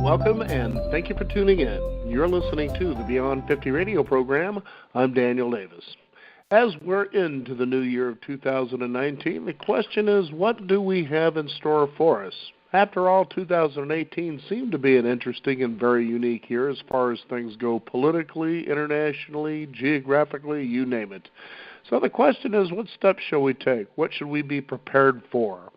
Welcome, and thank you for tuning in. You're listening to the Beyond 50 radio program. I'm Daniel Davis. As we're into the new year of 2019, the question is, what do we have in store for us? After all, 2018 seemed to be an interesting and very unique year as far as things go politically, internationally, geographically, you name it. So the question is, what steps shall we take? What should we be prepared for?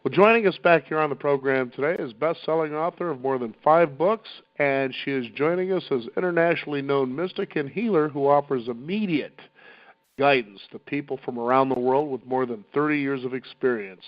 Well, joining us back here on the program today is best-selling author of more than 5 books, and she is joining us as internationally known mystic and healer who offers immediate guidance to people from around the world with more than 30 years of experience.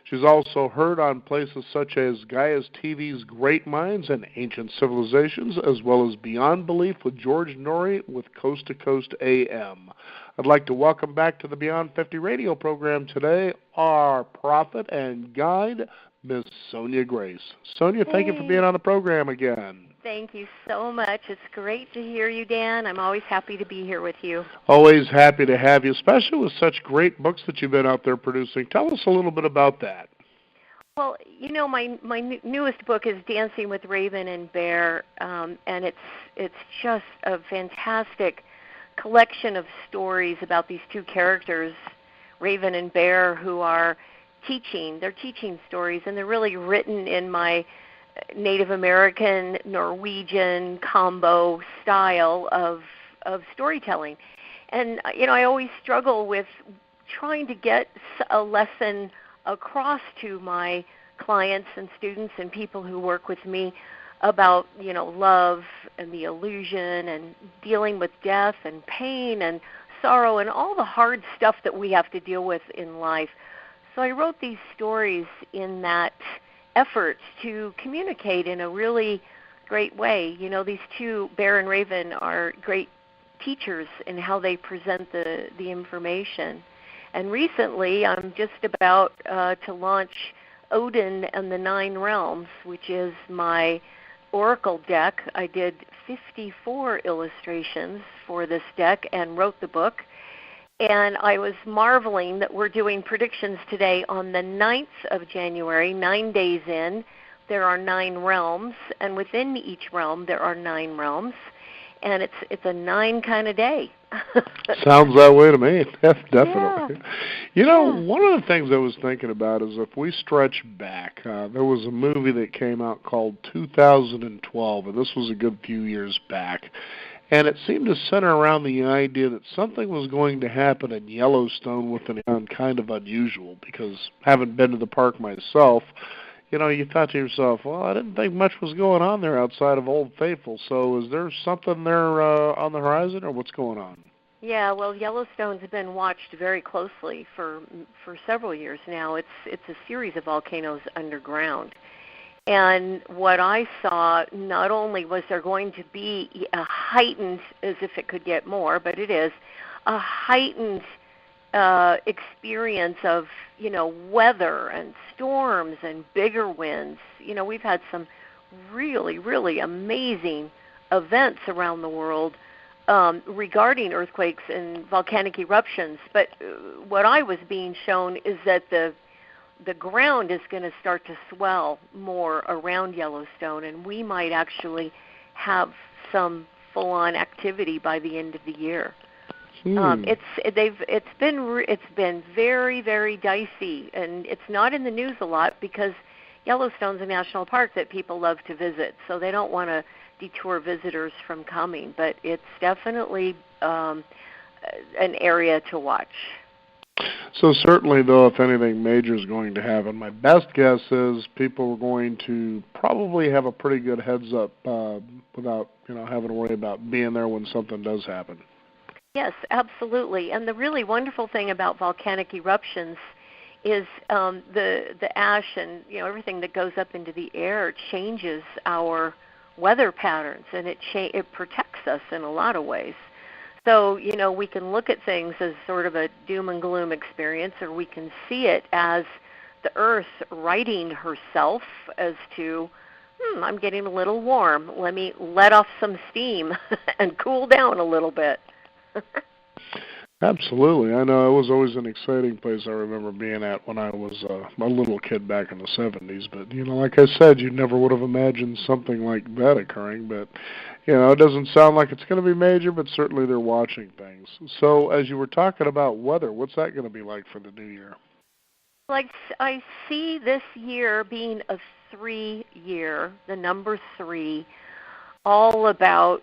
She's also heard on places such as Gaia's TV's Great Minds and Ancient Civilizations, as well as Beyond Belief with George Norrie with Coast to Coast AM. I'd like to welcome back to the Beyond 50 radio program today our prophet and guide, Miss Sonia Grace. Sonia, thank you for being on the program again. Thank you so much. It's great to hear you, Dan. I'm always happy to be here with you. Always happy to have you, especially with such great books that you've been out there producing. Tell us a little bit about that. Well, you know, my newest book is Dancing with Raven and Bear, and it's just a fantastic collection of stories about these two characters, Raven and Bear, who are teaching. They're teaching stories, and they're really written in my Native American, Norwegian combo style of storytelling. And, you know, I always struggle with trying to get a lesson across to my clients and students and people who work with me about, you know, love and the illusion and dealing with death and pain and sorrow and all the hard stuff that we have to deal with in life. So I wrote these stories in that effort to communicate in a really great way. You know, these two, Bear and Raven, are great teachers in how they present the information. And recently, I'm just about to launch Odin and the 9 Realms, which is my oracle deck. I did 54 illustrations for this deck and wrote the book. And I was marveling that we're doing predictions today on the 9th of January, 9 days in. There are 9 realms, and within each realm there are 9 realms. And it's a 9 kind of day. Sounds that way to me. Definitely. Yeah. You know, one of the things I was thinking about is if we stretch back, there was a movie that came out called 2012, and this was a good few years back. And it seemed to center around the idea that something was going to happen in Yellowstone with an kind of unusual, because having been to the park myself, you know, you thought to yourself, well, I didn't think much was going on there outside of Old Faithful. So is there something there on the horizon, or what's going on? Yeah, well, Yellowstone's been watched very closely for several years now. It's a series of volcanoes underground. And what I saw, not only was there going to be a heightened, as if it could get more, but it is, a heightened experience of, you know, weather and storms and bigger winds. You know, we've had some really, really amazing events around the world regarding earthquakes and volcanic eruptions. But what I was being shown is that the ground is going to start to swell more around Yellowstone, and we might actually have some full-on activity by the end of the year. It's been very, very dicey, and it's not in the news a lot because Yellowstone's a national park that people love to visit, so they don't want to detour visitors from coming. But it's definitely an area to watch. So certainly, though, if anything major is going to happen, my best guess is people are going to probably have a pretty good heads up without, you know, having to worry about being there when something does happen. Yes, absolutely. And the really wonderful thing about volcanic eruptions is the ash and, you know, everything that goes up into the air changes our weather patterns, and it protects us in a lot of ways. So, you know, we can look at things as sort of a doom and gloom experience, or we can see it as the earth righting herself as to, I'm getting a little warm. Let me let off some steam and cool down a little bit. Absolutely. I know it was always an exciting place I remember being at when I was a little kid back in the 70s. But, like I said, you never would have imagined something like that occurring. But, it doesn't sound like it's going to be major, but certainly they're watching things. So as you were talking about weather, what's that going to be like for the new year? Like, I see this year being a 3 year, the number 3, all about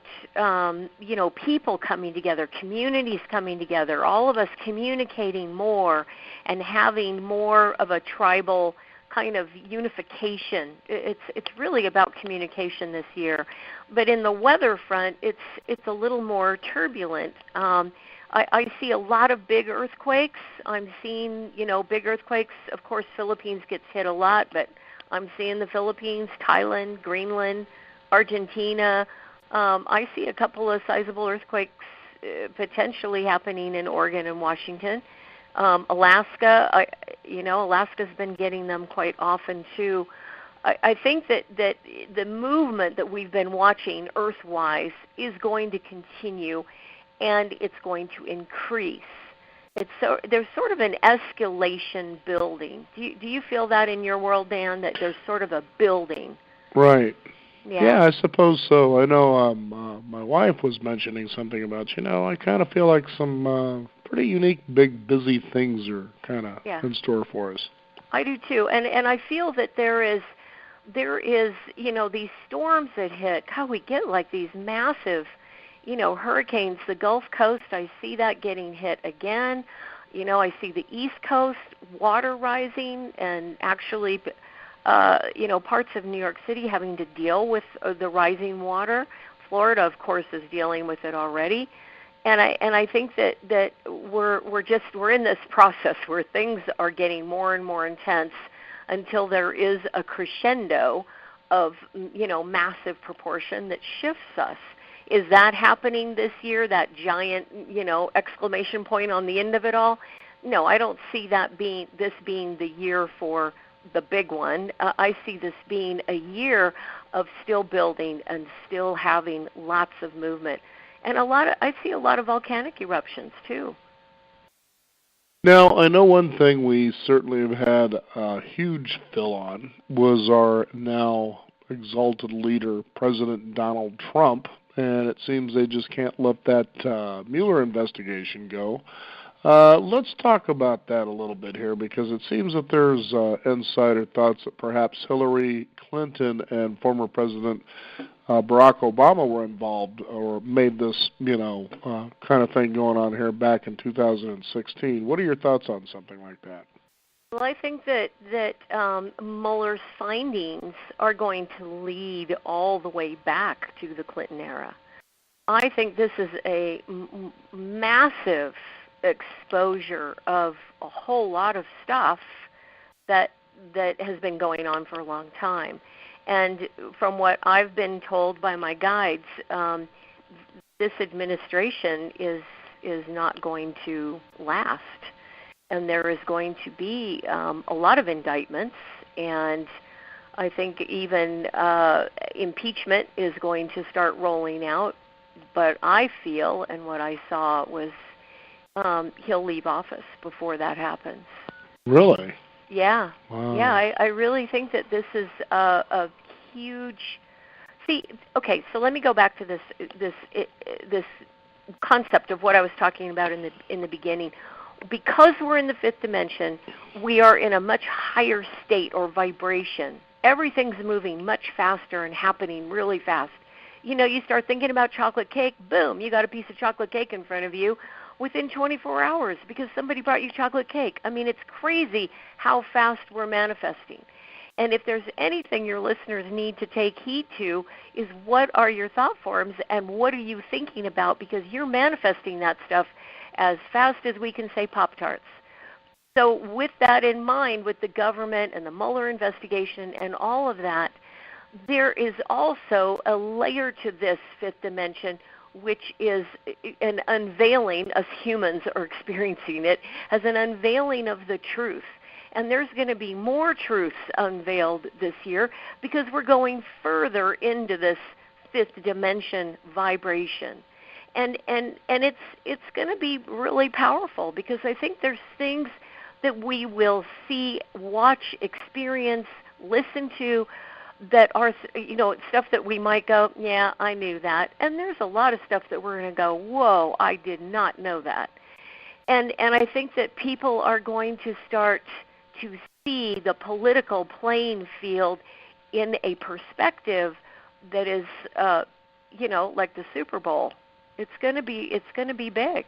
people coming together, communities coming together, all of us communicating more and having more of a tribal kind of unification. It's really about communication this year. But in the weather front, it's a little more turbulent. I see a lot of big earthquakes. I'm seeing, big earthquakes. Of course, Philippines gets hit a lot, but I'm seeing the Philippines, Thailand, Greenland, Argentina. I see a couple of sizable earthquakes potentially happening in Oregon and Washington. Alaska, Alaska's been getting them quite often too. I think that the movement that we've been watching Earth-wise is going to continue, and it's going to increase. There's sort of an escalation building. Do you feel that in your world, Dan, that there's sort of a building? Right. Yeah, I suppose so. I know my wife was mentioning something about, I kind of feel like some pretty unique, big, busy things are kind of in store for us. I do too, and I feel that there is these storms that hit. God, we get like these massive hurricanes. The Gulf Coast, I see that getting hit again. I see the East Coast water rising, and actually, parts of New York City having to deal with the rising water. Florida, of course, is dealing with it already. And I think that we're in this process where things are getting more and more intense until there is a crescendo of massive proportion that shifts us. Is that happening this year, that giant, exclamation point on the end of it all? No, I don't see this being the year for the big one. I see this being a year of still building and still having lots of movement. And I see a lot of volcanic eruptions too. Now, I know one thing we certainly have had a huge fill on was our now exalted leader, President Donald Trump, and it seems they just can't let that Mueller investigation go. Let's talk about that a little bit here, because it seems that there's insider thoughts that perhaps Hillary Clinton and former President Barack Obama were involved or made this, kind of thing going on here back in 2016. What are your thoughts on something like that? Well, I think that Mueller's findings are going to lead all the way back to the Clinton era. I think this is a massive exposure of a whole lot of stuff that has been going on for a long time. And from what I've been told by my guides, this administration is not going to last. And there is going to be a lot of indictments, and I think even impeachment is going to start rolling out. But I feel, and what I saw was, he'll leave office before that happens. Really? Yeah. Wow. Yeah, I really think that this is a huge. See, okay, so let me go back to this concept of what I was talking about in the beginning. Because we're in the fifth dimension, we are in a much higher state or vibration. Everything's moving much faster and happening really fast. You start thinking about chocolate cake, boom, you got a piece of chocolate cake in front of you within 24 hours because somebody brought you chocolate cake. I mean, it's crazy how fast we're manifesting. And if there's anything your listeners need to take heed to is what are your thought forms and what are you thinking about, because you're manifesting that stuff as fast as we can say Pop-Tarts. So with that in mind, with the government and the Mueller investigation and all of that, there is also a layer to this fifth dimension, which is an unveiling. Us humans are experiencing it as an unveiling of the truth. And there's going to be more truths unveiled this year because we're going further into this fifth dimension vibration. and it's going to be really powerful, because I think there's things that we will see, watch, experience, listen to, that are, stuff that we might go, yeah, I knew that. And there's a lot of stuff that we're going to go, whoa, I did not know that. And I think that people are going to start to see the political playing field in a perspective that is, like the Super Bowl. It's going to be big.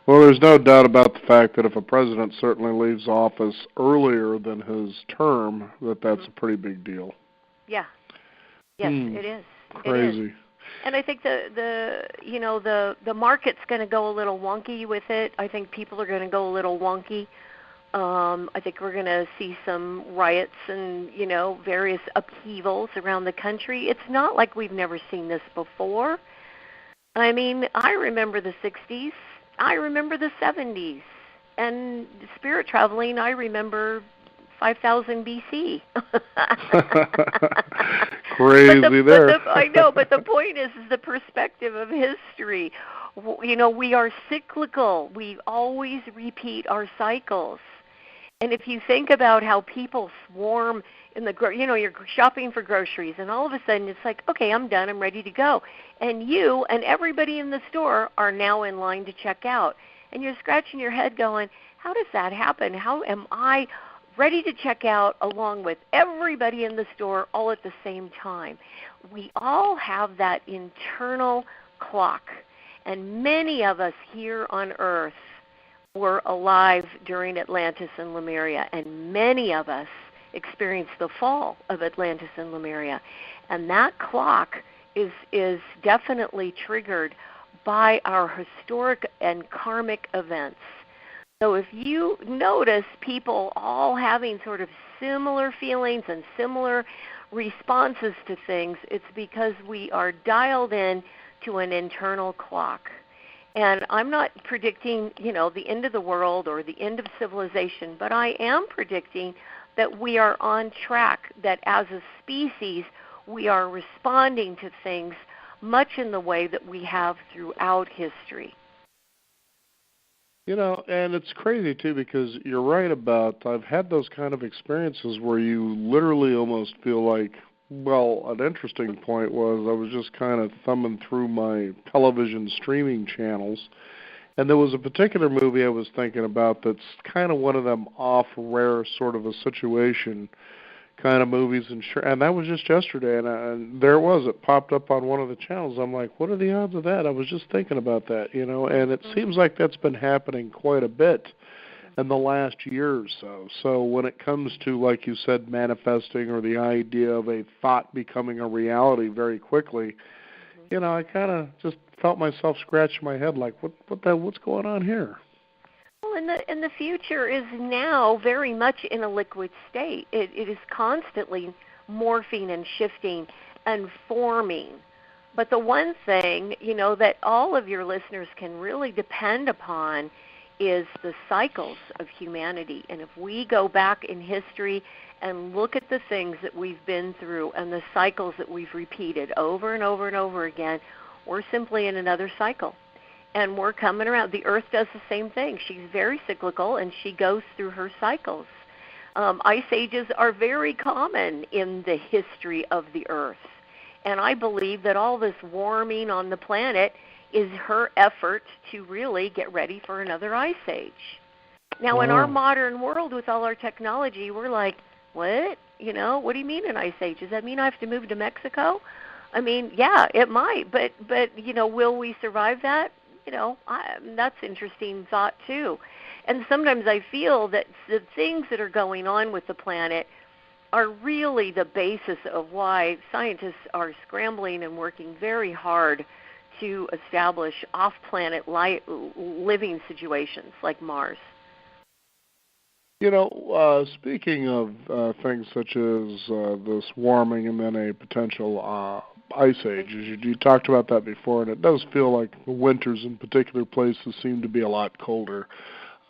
Well, there's no doubt about the fact that if a president certainly leaves office earlier than his term, that's a pretty big deal. Yeah. Yes, it is. Crazy. It is. And I think the market's going to go a little wonky with it. I think people are going to go a little wonky. I think we're going to see some riots and, various upheavals around the country. It's not like we've never seen this before. I mean, I remember the 60s. I remember the 70s. And spirit traveling, I remember 5000 BC. Crazy there. I know, but the point is the perspective of history. We are cyclical. We always repeat our cycles. And if you think about how people swarm in you're shopping for groceries, and all of a sudden it's like, okay, I'm done, I'm ready to go. And you and everybody in the store are now in line to check out. And you're scratching your head going, how does that happen? How am I ready to check out along with everybody in the store all at the same time? We all have that internal clock. And many of us here on Earth were alive during Atlantis and Lemuria, and many of us experienced the fall of Atlantis and Lemuria. And that clock is definitely triggered by our historic and karmic events. So if you notice people all having sort of similar feelings and similar responses to things, it's because we are dialed in to an internal clock. And I'm not predicting, the end of the world or the end of civilization, but I am predicting that we are on track, that as a species we are responding to things much in the way that we have throughout history. And it's crazy, too, because you're right about, I've had those kind of experiences where you literally almost feel like, well, an interesting point was I was just kind of thumbing through my television streaming channels, and there was a particular movie I was thinking about that's kind of one of them off-rare sort of a situation kind of movies, and that was just yesterday, and there it was. It popped up on one of the channels. I'm like, what are the odds of that? I was just thinking about that, and it seems like that's been happening quite a bit in the last year or so. So when it comes to, like you said, manifesting or the idea of a thought becoming a reality very quickly, I kind of just felt myself scratching my head like, what's going on here? Well, and the future is now very much in a liquid state. It is constantly morphing and shifting and forming. But the one thing, that all of your listeners can really depend upon is the cycles of humanity. And if we go back in history and look at the things that we've been through and the cycles that we've repeated over and over and over again, we're simply in another cycle. And we're coming around. The Earth does the same thing. She's very cyclical, and she goes through her cycles. Ice ages are very common in the history of the Earth. And I believe that all this warming on the planet is her effort to really get ready for another ice age. Now, in our modern world with all our technology, we're like, what? What do you mean an ice age? Does that mean I have to move to Mexico? I mean, yeah, it might, but will we survive that? That's an interesting thought too. And sometimes I feel that the things that are going on with the planet are really the basis of why scientists are scrambling and working very hard to establish off-planet living situations like Mars. Speaking of things such as this warming and then a potential ice age, you talked about that before, and it does feel like the winters in particular places seem to be a lot colder.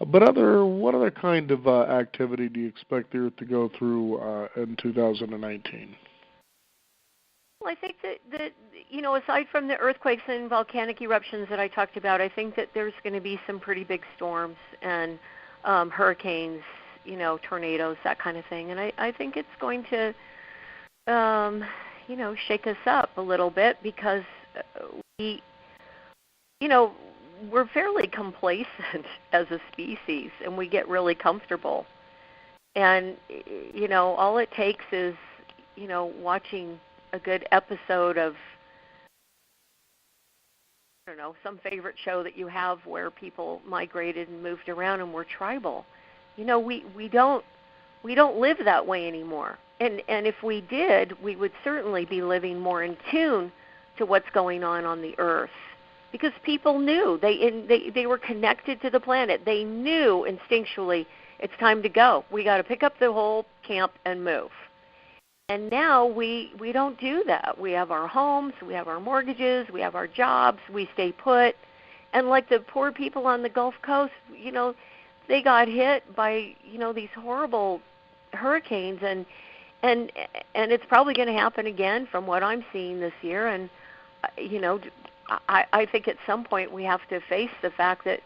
But what other kind of activity do you expect the Earth to go through in 2019? Well, I think that aside from the earthquakes and volcanic eruptions that I talked about, I think that there's going to be some pretty big storms and hurricanes, tornadoes, that kind of thing. And I think it's going to, shake us up a little bit because we, we're fairly complacent as a species, and we get really comfortable. And, all it takes is, watching a good episode of, I don't know, some favorite show that you have where people migrated and moved around and were tribal. We don't live that way anymore. And if we did, we would certainly be living more in tune to what's going on the earth, because people knew they were connected to the planet. They knew instinctually it's time to go. We got to pick up the whole camp and move. And now we don't do that. We have our homes, we have our mortgages, we have our jobs, we stay put. And like the poor people on the Gulf Coast, they got hit by, these horrible hurricanes, and it's probably going to happen again from what I'm seeing this year. And, I think at some point we have to face the fact that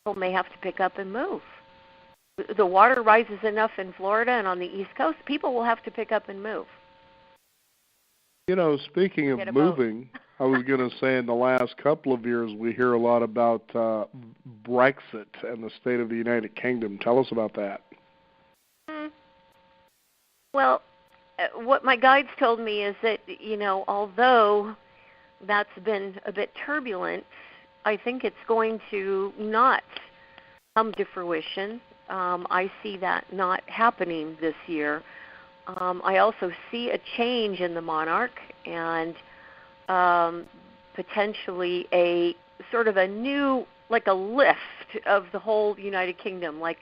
people may have to pick up and move. The water rises enough in Florida and on the East Coast, people will have to pick up and move. Speaking of moving, I was going to say in the last couple of years we hear a lot about Brexit and the state of the United Kingdom. Tell us about that. Well, what my guides told me is that, although that's been a bit turbulent, I think it's going to not come to fruition. I see that not happening this year. I also see a change in the monarch and potentially a sort of a new, like a lift of the whole United Kingdom. Like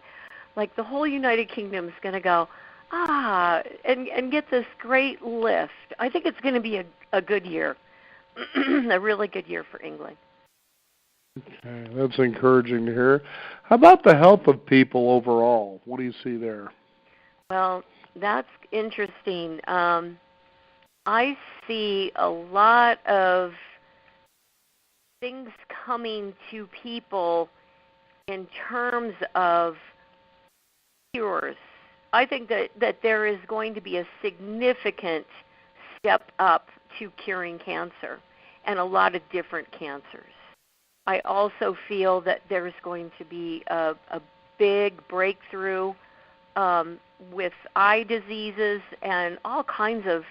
the whole United Kingdom is going to go, and get this great lift. I think it's going to be a good year, a really good year for England. Okay, that's encouraging to hear. How about the health of people overall? What do you see there? Well, that's interesting. I see a lot of things coming to people in terms of cures. I think that there is going to be a significant step up to curing cancer, and a lot of different cancers. I also feel that there's going to be a big breakthrough with eye diseases and all kinds of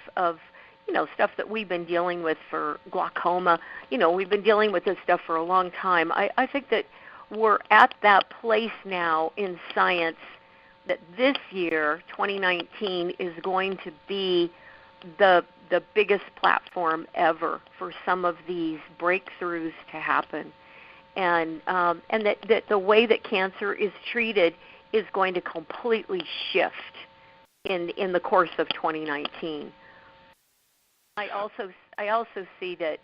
stuff that we've been dealing with for glaucoma. We've been dealing with this stuff for a long time. I think that we're at that place now in science that this year, 2019, is going to be the biggest platform ever for some of these breakthroughs to happen. And that the way that cancer is treated is going to completely shift in the course of 2019. I also see that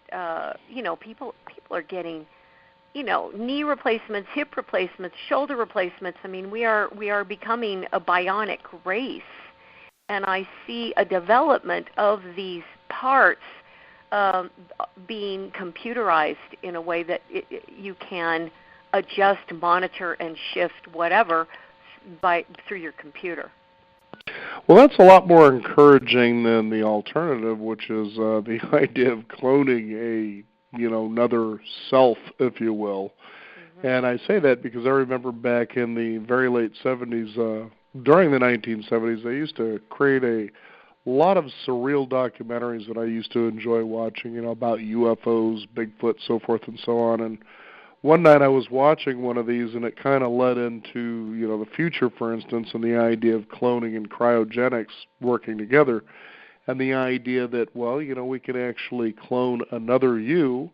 people are getting knee replacements, hip replacements, shoulder replacements. I mean, we are becoming a bionic race, and I see a development of these parts being computerized in a way that you can adjust, monitor, and shift whatever through your computer. Well, that's a lot more encouraging than the alternative, which is the idea of cloning another self, if you will. Mm-hmm. And I say that because I remember back in the very late 70s, during the 1970s, they used to create a lot of surreal documentaries that I used to enjoy watching, about UFOs, Bigfoot, so forth and so on. And one night I was watching one of these, and it kind of led into, the future, for instance, and the idea of cloning and cryogenics working together, and the idea that, we can actually clone another you,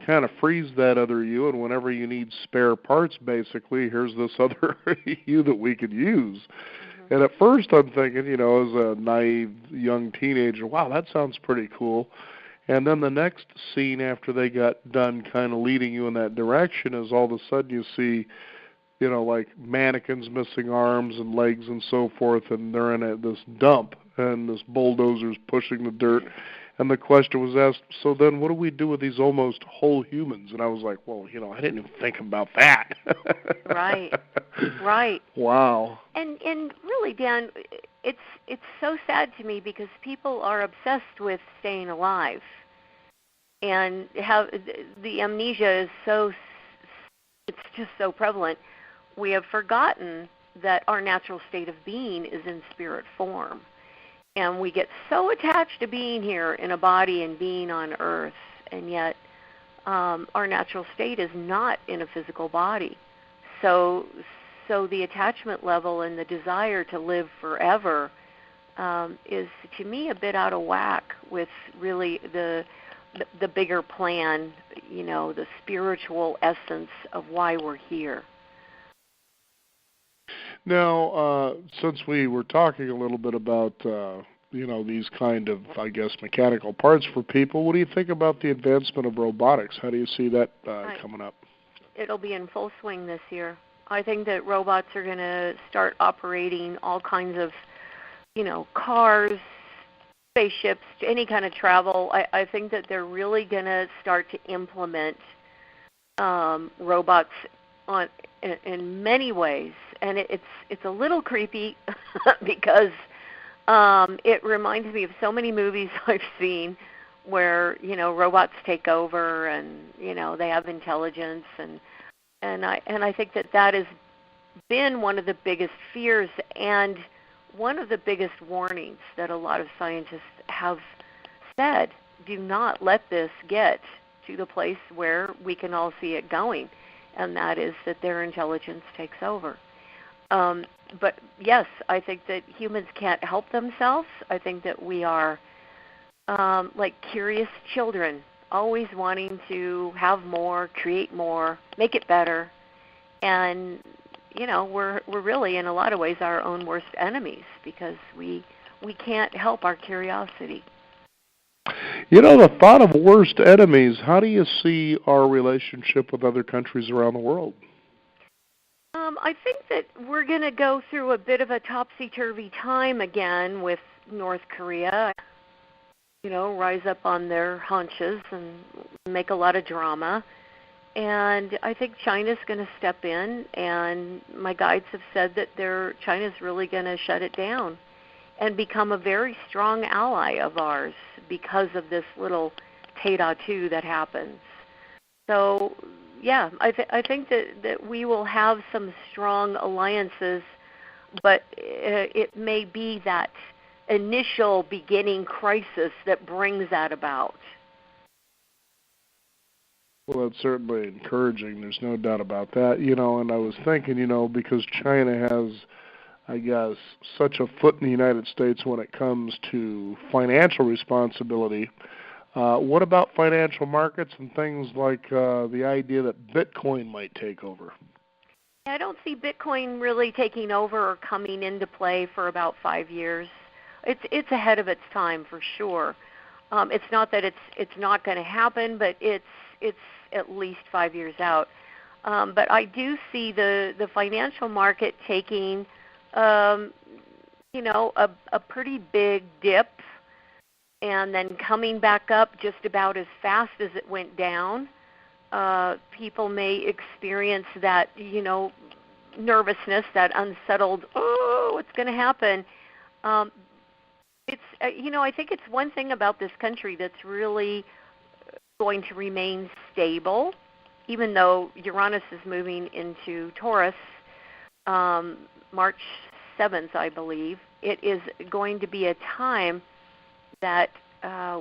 kind of freeze that other you, and whenever you need spare parts, basically, here's this other you that we could use. Mm-hmm. And at first I'm thinking, as a naive young teenager, wow, that sounds pretty cool. And then the next scene after they got done kind of leading you in that direction is all of a sudden you see, like mannequins missing arms and legs and so forth, and they're in this dump. and this bulldozer's pushing the dirt. And the question was asked, so then what do we do with these almost whole humans? And I was like, well, I didn't even think about that. Right. Right. Wow. And really, Dan, it's so sad to me because people are obsessed with staying alive, and how the amnesia is it's just so prevalent. We have forgotten that our natural state of being is in spirit form. And we get so attached to being here in a body and being on earth, and yet our natural state is not in a physical body. So the attachment level and the desire to live forever is, to me, a bit out of whack with really the bigger plan, the spiritual essence of why we're here. Now, since we were talking a little bit about, these kind of, I guess, mechanical parts for people, what do you think about the advancement of robotics? How do you see that coming up? It'll be in full swing this year. I think that robots are going to start operating all kinds of, cars, spaceships, any kind of travel. I think that they're really going to start to implement robots in many ways, and it's a little creepy because it reminds me of so many movies I've seen where robots take over and they have intelligence, and I think that has been one of the biggest fears and one of the biggest warnings that a lot of scientists have said. Do not let this get to the place where we can all see it going, and that is that their intelligence takes over. But yes, I think that humans can't help themselves. I think that we are like curious children, always wanting to have more, create more, make it better. And, we're really in a lot of ways our own worst enemies because we can't help our curiosity. The thought of worst enemies, how do you see our relationship with other countries around the world? I think that we're going to go through a bit of a topsy-turvy time again with North Korea, rise up on their haunches and make a lot of drama. And I think China's going to step in, and my guides have said that China's really going to shut it down and become a very strong ally of ours because of this little tete-a-tete that happens. So, yeah, I think that we will have some strong alliances, but it may be that initial beginning crisis that brings that about. Well, that's certainly encouraging. There's no doubt about that. And I was thinking, because China has, I guess, such a foot in the United States when it comes to financial responsibility, what about financial markets and things like the idea that Bitcoin might take over? I don't see Bitcoin really taking over or coming into play for about 5 years. It's ahead of its time for sure. It's not that it's not going to happen, but it's at least 5 years out. But I do see the financial market taking, a pretty big dip and then coming back up just about as fast as it went down. People may experience that, nervousness, that unsettled, what's going to happen? I think it's one thing about this country that's really going to remain stable, even though Uranus is moving into Taurus March 7th, I believe. It is going to be a time that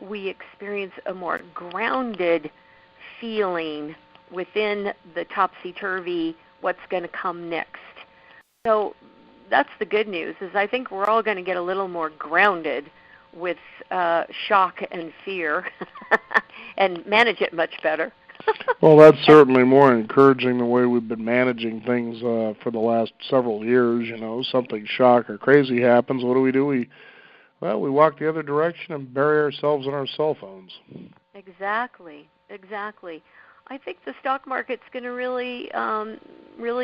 we experience a more grounded feeling within the topsy-turvy, what's going to come next. So that's the good news, is I think we're all going to get a little more grounded with shock and fear and manage it much better. Well, that's certainly more encouraging the way we've been managing things for the last several years. Something shock or crazy happens, what do? We walk the other direction and bury ourselves in our cell phones. Exactly. I think the stock market's going to really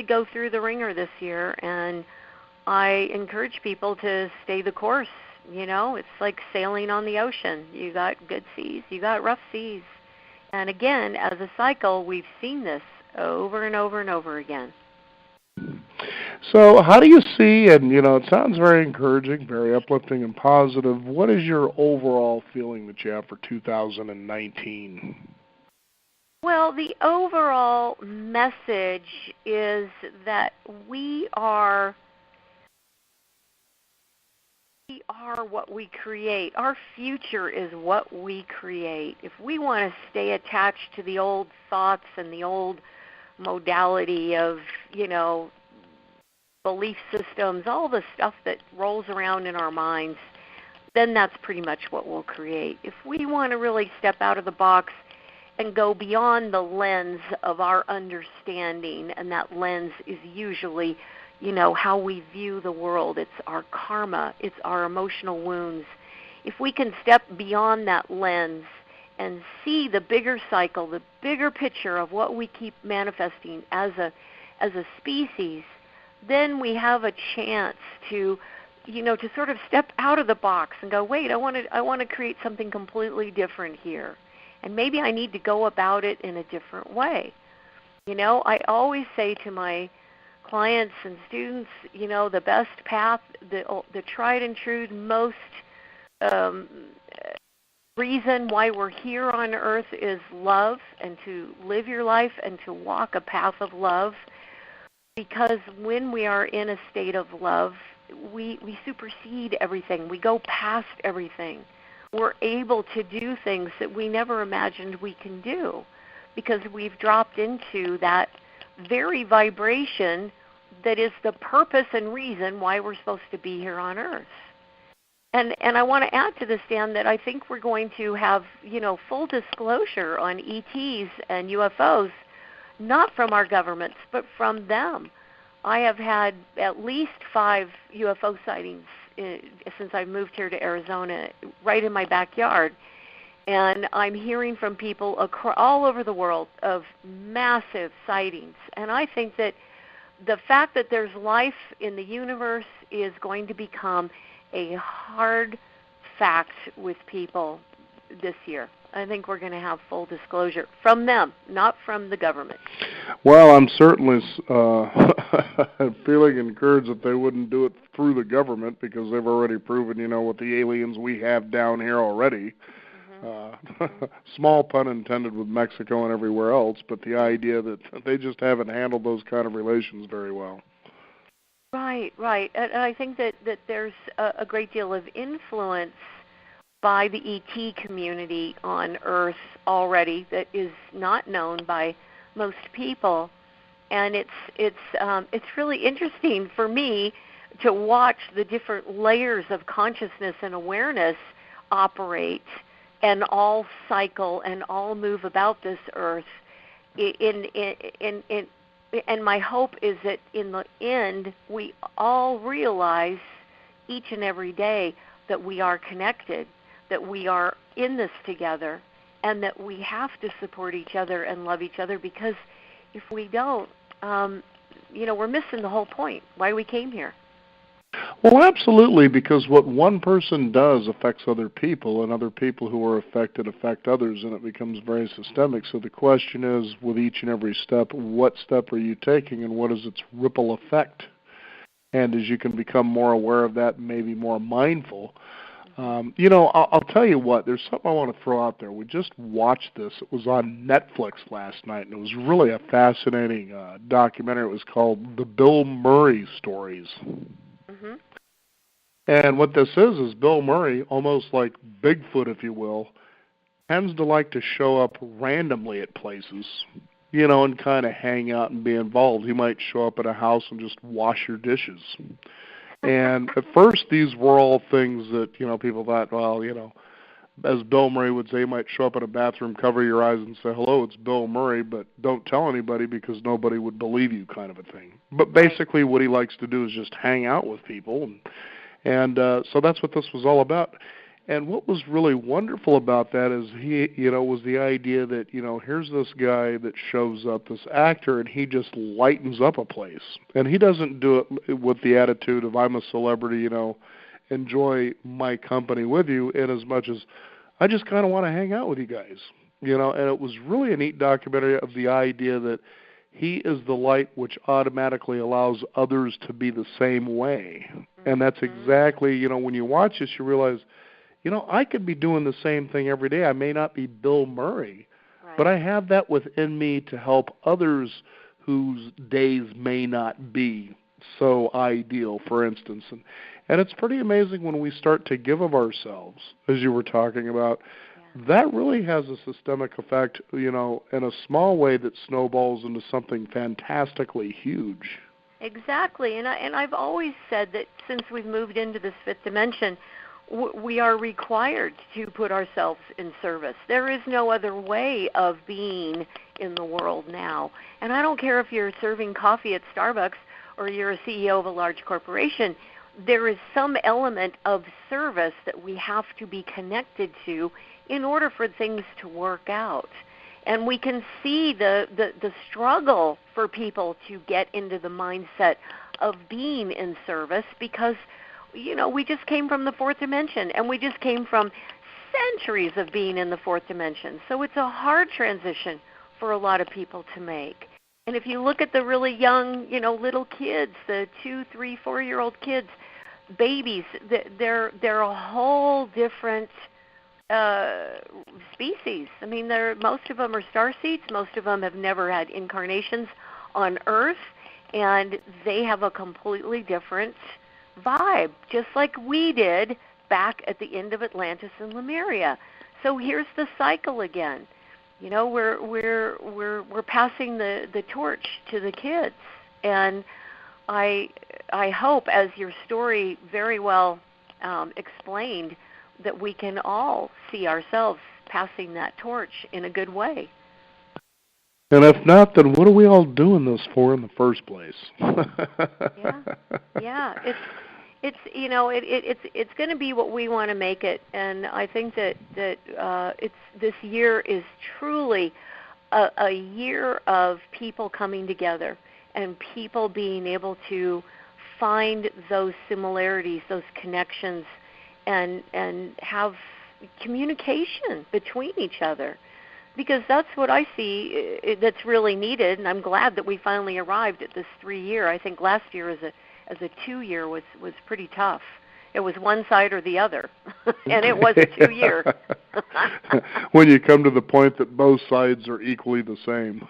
go through the ringer this year, and I encourage people to stay the course, It's like sailing on the ocean. You got good seas, you got rough seas. And again, as a cycle, we've seen this over and over and over again. So how do you see, and it sounds very encouraging, very uplifting and positive, what is your overall feeling that you have for 2019? Well, the overall message is that we are what we create. Our future is what we create. If we want to stay attached to the old thoughts and the old modality of, belief systems, all the stuff that rolls around in our minds, then that's pretty much what we'll create. If we want to really step out of the box and go beyond the lens of our understanding, and that lens is usually, how we view the world. It's our karma. It's our emotional wounds. If we can step beyond that lens and see the bigger cycle, the bigger picture of what we keep manifesting as a species, then we have a chance to sort of step out of the box and go, wait, I want to create something completely different here. And maybe I need to go about it in a different way. I always say to my clients and students, the best path, the tried and true, most reason why we're here on earth is love, and to live your life and to walk a path of love. Because when we are in a state of love, we supersede everything. We go past everything. We're able to do things that we never imagined we can do because we've dropped into that very vibration that is the purpose and reason why we're supposed to be here on Earth. And I want to add to this, Dan, that I think we're going to have, full disclosure on ETs and UFOs, not from our governments, but from them. I have had at least 5 UFO sightings since I moved here to Arizona, right in my backyard. And I'm hearing from people all over the world of massive sightings. And I think that the fact that there's life in the universe is going to become a hard fact with people this year. I think we're going to have full disclosure from them, not from the government. Well, I'm certainly feeling encouraged that they wouldn't do it through the government because they've already proven, with the aliens we have down here already. Small pun intended with Mexico and everywhere else, but the idea that they just haven't handled those kind of relations very well. Right. And I think that there's a great deal of influence by the ET community on Earth already that is not known by most people, and it's really interesting for me to watch the different layers of consciousness and awareness operate and all cycle and all move about this Earth. And my hope is that in the end we all realize each and every day that we are connected, that we are in this together, and that we have to support each other and love each other, because if we don't, we're missing the whole point, why we came here. Well, absolutely, because what one person does affects other people, and other people who are affected affect others, and it becomes very systemic. So the question is, with each and every step, what step are you taking, and what is its ripple effect? And as you can become more aware of that and maybe more mindful, I'll tell you what, there's something I want to throw out there. We just watched this. It was on Netflix last night, and it was really a fascinating documentary. It was called The Bill Murray Stories. Mm-hmm. And what this is Bill Murray, almost like Bigfoot, if you will, tends to like to show up randomly at places, and kind of hang out and be involved. He might show up at a house and just wash your dishes. And at first, these were all things that, people thought, well, as Bill Murray would say, you might show up in a bathroom, cover your eyes and say, hello, it's Bill Murray, but don't tell anybody because nobody would believe you, kind of a thing. But basically what he likes to do is just hang out with people. And so that's what this was all about. And what was really wonderful about that is he, was the idea that, here's this guy that shows up, this actor, and he just lightens up a place. And he doesn't do it with the attitude of I'm a celebrity, enjoy my company with you in as much as I just kind of want to hang out with you guys. And it was really a neat documentary of the idea that he is the light which automatically allows others to be the same way. And that's exactly, when you watch this, you realize, I could be doing the same thing every day. I may not be Bill Murray, but I have that within me to help others whose days may not be so ideal, for instance. And it's pretty amazing when we start to give of ourselves, as you were talking about. That really has a systemic effect, in a small way that snowballs into something fantastically huge. Exactly. And I've always said that since we've moved into this fifth dimension, we are required to put ourselves in service. There is no other way of being in the world now. And I don't care if you're serving coffee at Starbucks or you're a CEO of a large corporation, there is some element of service that we have to be connected to in order for things to work out. And we can see the struggle for people to get into the mindset of being in service because, we just came from the fourth dimension, and we just came from centuries of being in the fourth dimension. So it's a hard transition for a lot of people to make. And if you look at the really young, little kids, the 2, 3, 4-year-old kids, babies, they're a whole different species. I mean, most of them are starseeds. Most of them have never had incarnations on Earth, and they have a completely different vibe, just like we did back at the end of Atlantis and Lemuria. So here's the cycle again. We're passing the torch to the kids, and I hope, as your story very well explained, that we can all see ourselves passing that torch in a good way. And if not, then what are we all doing this for in the first place? Yeah. It's going to be what we want to make it, and I think that this year is truly a year of people coming together and people being able to find those similarities, those connections, and have communication between each other. Because that's what I see that's really needed, and I'm glad that we finally arrived at this 3-year. I think last year as a 2-year was pretty tough. It was one side or the other, and it was a 2-year. When you come to the point that both sides are equally the same.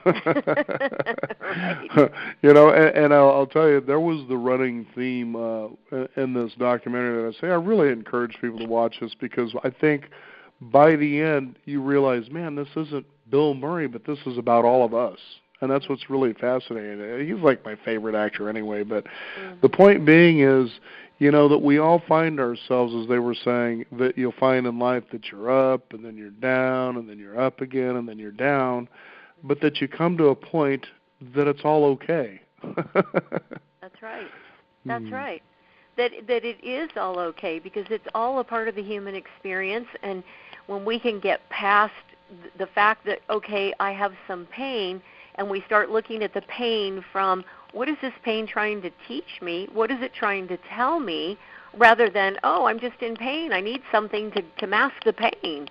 Right. And I'll tell you, there was the running theme in this documentary that I say I really encourage people to watch this, because I think by the end you realize, man, this isn't Bill Murray, but this is about all of us. And that's what's really fascinating. He's like my favorite actor anyway, but the point being is, that we all find ourselves, as they were saying, that you'll find in life that you're up, and then you're down, and then you're up again, and then you're down, but that you come to a point that it's all okay. That's right. That's right. That it is all okay, because it's all a part of the human experience, and when we can get past the fact that, okay, I have some pain, and we start looking at the pain from, what is this pain trying to teach me? What is it trying to tell me? Rather than, oh, I'm just in pain, I need something to mask the pain.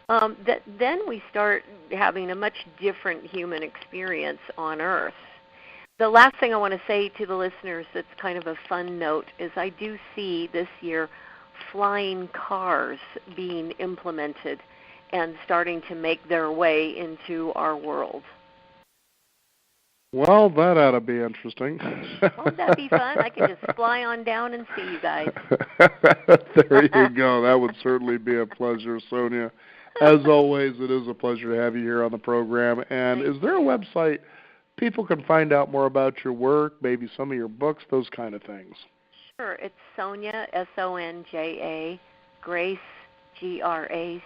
Then we start having a much different human experience on Earth. The last thing I want to say to the listeners that's kind of a fun note is I do see this year flying cars being implemented and starting to make their way into our world. Well, that ought to be interesting. Won't that be fun? I can just fly on down and see you guys. There you go. That would certainly be a pleasure, Sonia. As always, it is a pleasure to have you here on the program. And is there a website people can find out more about your work, maybe some of your books, those kind of things? Sure. It's Sonja, Sonja, Grace, GRACE.com.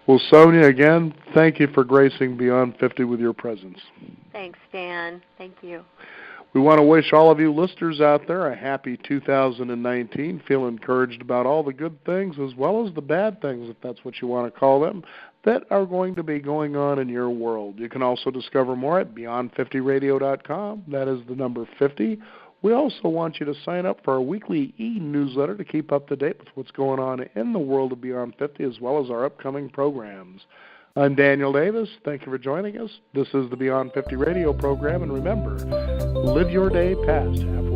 Well, Sonia, again, thank you for gracing Beyond 50 with your presence. Thanks, Dan. Thank you. We want to wish all of you listeners out there a happy 2019. Feel encouraged about all the good things as well as the bad things, if that's what you want to call them, that are going to be going on in your world. You can also discover more at beyond50radio.com. That is the number 50 We also want you to sign up for our weekly e-newsletter to keep up to date with what's going on in the world of Beyond 50 as well as our upcoming programs. I'm Daniel Davis. Thank you for joining us. This is the Beyond 50 radio program, and remember, live your day past halfway.